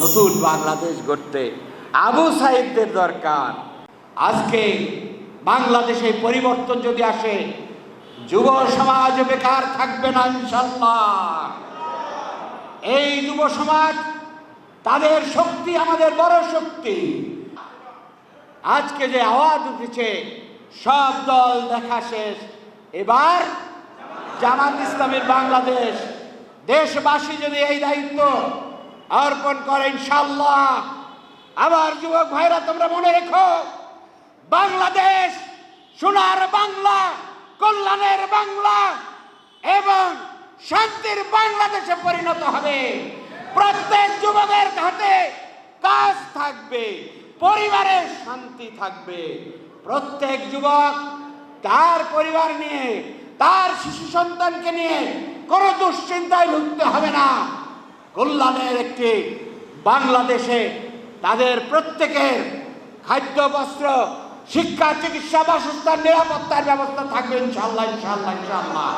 নতুন বাংলাদেশ গড়তে আবু সাইদদের দরকার। আজকে বাংলাদেশে পরিবর্তন যদি আসে, যুব সমাজ বেকার থাকবে না ইনশাআল্লাহ। এই যুব সমাজ, তাদের শক্তি আমাদের বড় শক্তি। আজকে যে আওয়াজ উঠেছে, সব দল দেখা শেষ, এবার জামাত ইসলামীর বাংলাদেশ। দেশবাসী যদি এই দায়িত্ব অর্পণ করে ইনশাআল্লাহ, আবার যুবক ভাইরা তোমরা মনে রেখো, বাংলাদেশ সোনার বাংলা, কল্যাণের বাংলা এবং শান্তির বাংলাদেশে পরিণত হবে। প্রত্যেক যুবকের হাতে কাজ থাকবে, পরিবারে শান্তি থাকবে। প্রত্যেক যুবক তার পরিবার নিয়ে, তার শিশু সন্তানকে নিয়ে কোনো দুশ্চিন্তায় ভুগতে হবে না। কল্যাণের একটি বাংলাদেশে তাদের প্রত্যেকের খাদ্য, বস্ত্র, শিক্ষা, চিকিৎসা, বাসস্থান, নিরাপত্তার ব্যবস্থা থাকবে ইনশাআল্লাহ, ইনশাআল্লাহ, ইনশাআল্লাহ।